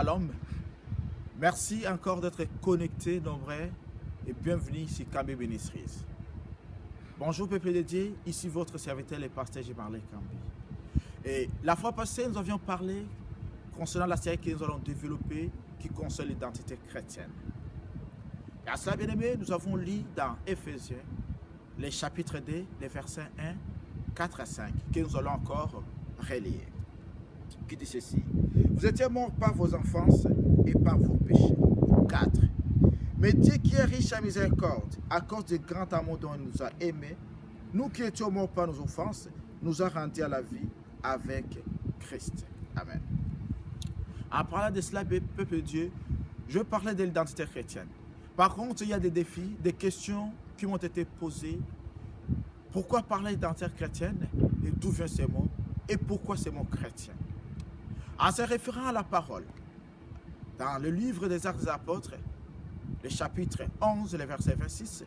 Shalom. Merci encore d'être connectés, nombreux, et bienvenue sur Kambi Ministries. Bonjour, peuple de Dieu, ici votre serviteur, le pasteur Jemarley Kambi. Et la fois passée, nous avions parlé concernant la série que nous allons développer qui concerne l'identité chrétienne. Et à cela, bien aimé, nous avons lu dans Éphésiens, les chapitres 2, les versets 1, 4 à 5, que nous allons encore relire. Qui dit ceci: vous étiez morts par vos offenses et par vos péchés. 4. Mais Dieu qui est riche en miséricorde, à cause du grand amour dont il nous a aimés, nous qui étions morts par nos offenses, nous a rendus à la vie avec Christ. Amen. En parlant de cela, peuple de Dieu, je parlais de l'identité chrétienne. Par contre, il y a des défis, des questions qui m'ont été posées. Pourquoi parler d'identité chrétienne? Et d'où viennent ces mots? Et pourquoi ces mots chrétiens? En se référant à la parole, dans le livre des Actes des Apôtres, le chapitre 11, le verset 26,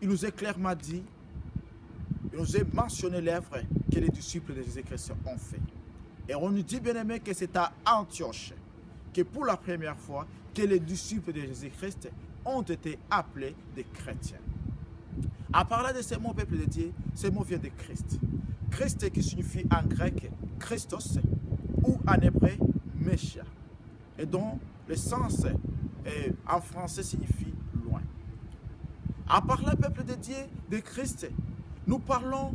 il nous est clairement dit, il nous est mentionné l'œuvre que les disciples de Jésus-Christ ont fait. Et on nous dit, bien aimé, que c'est à Antioche que pour la première fois, que les disciples de Jésus-Christ ont été appelés des chrétiens. En parlant de ces mots, peuple de Dieu, ces mots viennent de Christ. Christ qui signifie en grec Christos ou en hébreu Messia, et dont le sens en français signifie loin. En parlant, peuple de Dieu, de Christ, nous parlons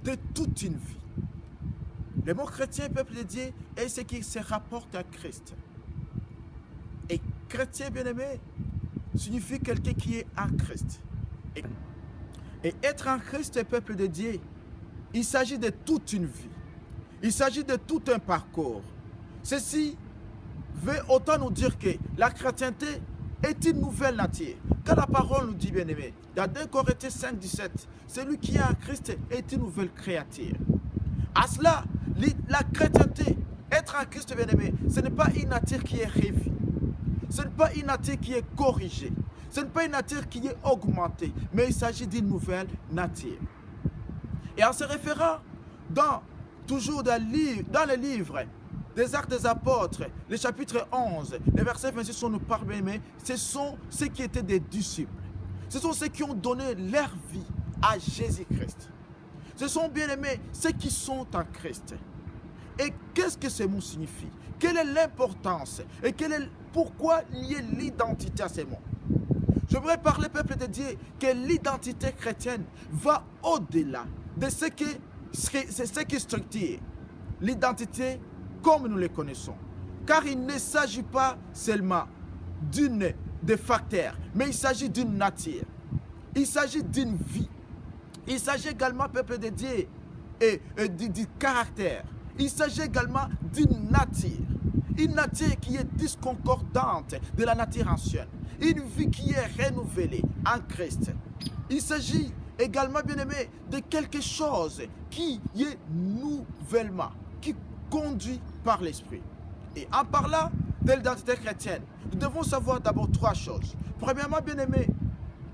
de toute une vie. Le mot chrétien, peuple de Dieu, est ce qui se rapporte à Christ. Et chrétien bien-aimé signifie quelqu'un qui est en Christ. Et être en Christ, peuple de Dieu, il s'agit de toute une vie. Il s'agit de tout un parcours. Ceci veut autant nous dire que la chrétienté est une nouvelle nature. Car la parole nous dit, bien aimé, dans 2 Corinthiens 5, 17, celui qui est en Christ est une nouvelle créature. À cela, la chrétienté, être en Christ, bien aimé, ce n'est pas une nature qui est révue. Ce n'est pas une nature qui est corrigée. Ce n'est pas une nature qui est augmentée, mais il s'agit d'une nouvelle nature. Et en se référant toujours dans le livre des Actes des Apôtres, le chapitre 11, les versets 26, on nous parle, mais ce sont ceux qui étaient des disciples. Ce sont ceux qui ont donné leur vie à Jésus-Christ. Ce sont bien aimés ceux qui sont en Christ. Et qu'est-ce que ces mots signifient? Quelle est l'importance? Et pourquoi lier l'identité à ces mots? Je voudrais parler, peuple de Dieu, que l'identité chrétienne va au-delà de ce qui structure l'identité comme nous le connaissons. Car il ne s'agit pas seulement des facteurs, mais il s'agit d'une nature. Il s'agit d'une vie. Il s'agit également, peuple de Dieu, du caractère. Il s'agit également d'une nature. Une nature qui est discordante de la nature ancienne. Une vie qui est renouvelée en Christ. Il s'agit également, bien aimé, de quelque chose qui est nouvellement, qui conduit par l'Esprit. Et en parlant de l'identité chrétienne, nous devons savoir d'abord 3 choses. Premièrement, bien aimé,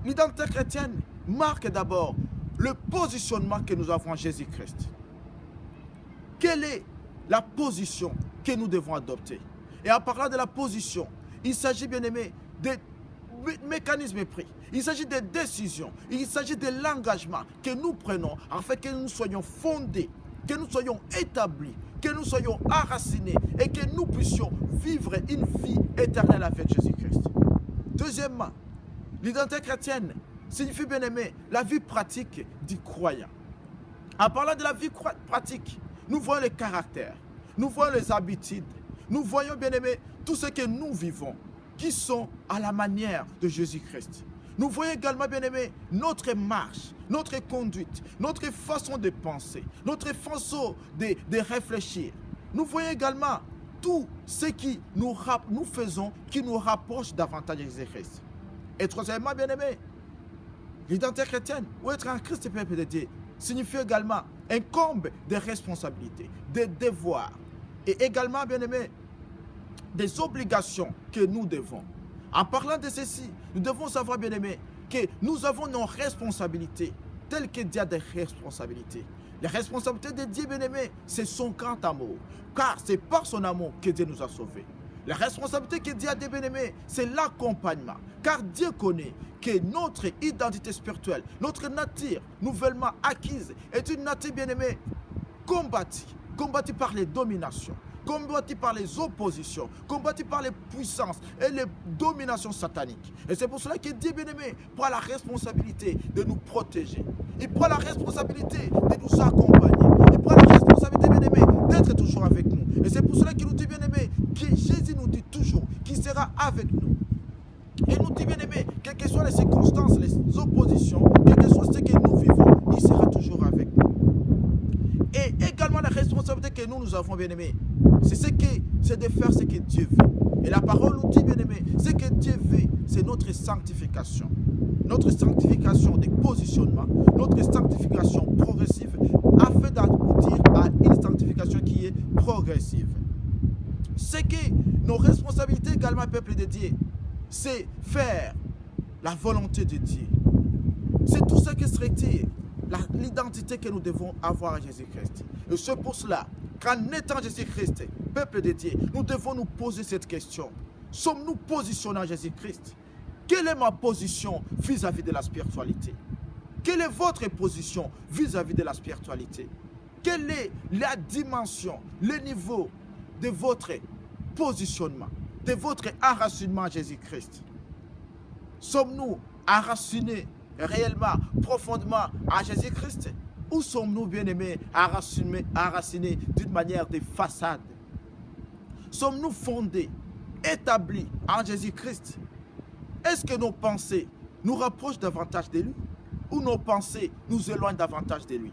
l'identité chrétienne marque d'abord le positionnement que nous avons en Jésus-Christ. Quelle est la position que nous devons adopter? Et en parlant de la position, il s'agit, bien aimé, des mécanismes pris. Il s'agit des décisions. Il s'agit de l'engagement que nous prenons afin que nous soyons fondés, que nous soyons établis, que nous soyons enracinés et que nous puissions vivre une vie éternelle avec Jésus-Christ. Deuxièmement, l'identité chrétienne signifie, bien aimé, la vie pratique du croyant. En parlant de la vie pratique, nous voyons les caractères, nous voyons les habitudes, nous voyons, bien aimé, tout ce que nous vivons, qui sont à la manière de Jésus-Christ. Nous voyons également, bien aimé, notre marche, notre conduite, notre façon de penser, notre façon de réfléchir. Nous voyons également tout ce que nous faisons qui nous rapproche davantage de Jésus-Christ. Et troisièmement, bien aimé, l'identité chrétienne, ou être en Christ, peuple de Dieu, signifie également incombe des responsabilités, des devoirs et également, bien aimé, des obligations que nous devons. En parlant de ceci, nous devons savoir, bien aimé, que nous avons nos responsabilités telles que Dieu a des responsabilités. Les responsabilités de Dieu, bien aimé, c'est son grand amour. Car c'est par son amour que Dieu nous a sauvés. La responsabilité que Dieu a des bien-aimés, c'est l'accompagnement. Car Dieu connaît que notre identité spirituelle, notre nature nouvellement acquise est une nature bien-aimée combattue par les dominations, combattue par les oppositions, combattue par les puissances et les dominations sataniques. Et c'est pour cela que Dieu bien-aimé prend la responsabilité de nous protéger. Il prend la responsabilité de nous accompagner. Il prend la responsabilité bien-aimé d'être toujours avec nous. Et c'est pour cela qu'il nous dit bien-aimé que Jésus nous dit toujours qu'il sera avec nous. Et nous dit bien-aimé, quelles que soient les circonstances, les oppositions, quel que soit ce que nous vivons, il sera toujours avec nous. Et également la responsabilité que nous avons, bien-aimé, c'est de faire ce que Dieu veut. Et la parole nous dit, bien-aimé, ce que Dieu veut, c'est notre sanctification. Notre sanctification de positionnement, notre sanctification progressive, afin d'aboutir à une sanctification qui est progressive. C'est que nos responsabilités également, peuple de Dieu, c'est faire la volonté de Dieu. C'est tout ce qui serait l'identité que nous devons avoir à Jésus-Christ. Et c'est pour cela qu'en étant Jésus-Christ, peuple de Dieu, nous devons nous poser cette question. Sommes-nous positionnés à Jésus-Christ? Quelle est ma position vis-à-vis de la spiritualité? Quelle est votre position vis-à-vis de la spiritualité? Quelle est la dimension, le niveau de votre positionnement, de votre enracinement à Jésus-Christ? Sommes-nous enracinés réellement, profondément à Jésus-Christ? Ou sommes-nous bien-aimés, enracinés d'une manière de façade? Sommes-nous fondés, établis en Jésus-Christ? Est-ce que nos pensées nous rapprochent davantage de lui ou nos pensées nous éloignent davantage de lui?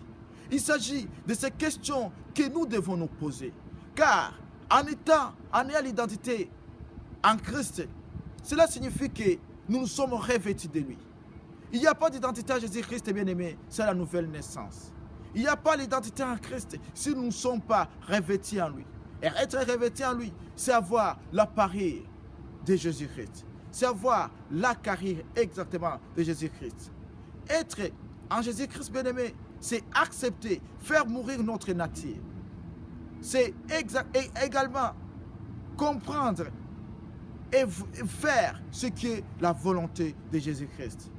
Il s'agit de ces questions que nous devons nous poser. Car en ayant l'identité en Christ, cela signifie que nous nous sommes revêtus de lui. Il n'y a pas d'identité à Jésus-Christ, bien-aimé, c'est la nouvelle naissance. Il n'y a pas l'identité en Christ si nous ne sommes pas revêtus en lui. Et être revêtu en lui, c'est avoir l'appareil de Jésus-Christ. C'est avoir la carrière exactement de Jésus-Christ. Être en Jésus-Christ, bien-aimé, c'est accepter, faire mourir notre nature. C'est également comprendre et faire ce qui est la volonté de Jésus-Christ.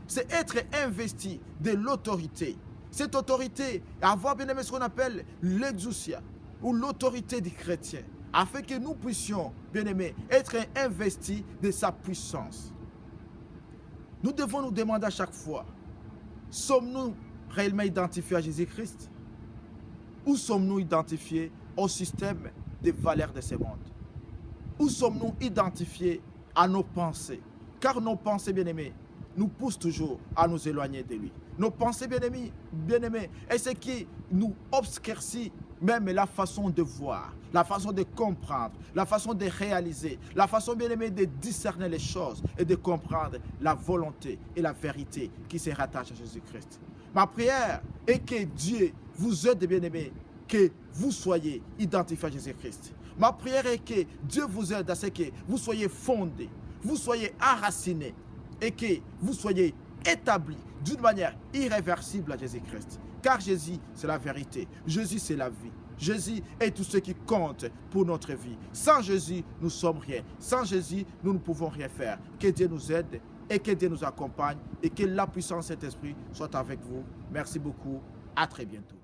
C'est être investi de l'autorité. Cette autorité, avoir bien aimé ce qu'on appelle l'exousia ou l'autorité du chrétien, afin que nous puissions, bien aimés, être investis de sa puissance. Nous devons nous demander à chaque fois, sommes-nous réellement identifiés à Jésus-Christ? Ou sommes-nous identifiés au système des valeurs de ce monde? Ou sommes-nous identifiés à nos pensées? Car nos pensées, bien-aimés, nous poussent toujours à nous éloigner de lui. Nos pensées, bien-aimés, est ce qui nous obscurcit même la façon de voir, la façon de comprendre, la façon de réaliser, la façon, bien-aimé, de discerner les choses et de comprendre la volonté et la vérité qui se rattachent à Jésus-Christ. Ma prière est que Dieu vous aide, bien-aimés, que vous soyez identifiés à Jésus-Christ. Ma prière est que Dieu vous aide à ce que vous soyez fondés, vous soyez enracinés et que vous soyez établis d'une manière irréversible à Jésus-Christ. Car Jésus, c'est la vérité. Jésus, c'est la vie. Jésus est tout ce qui compte pour notre vie. Sans Jésus, nous ne sommes rien. Sans Jésus, nous ne pouvons rien faire. Que Dieu nous aide et que Dieu nous accompagne et que la puissance de cet esprit soit avec vous. Merci beaucoup. À très bientôt.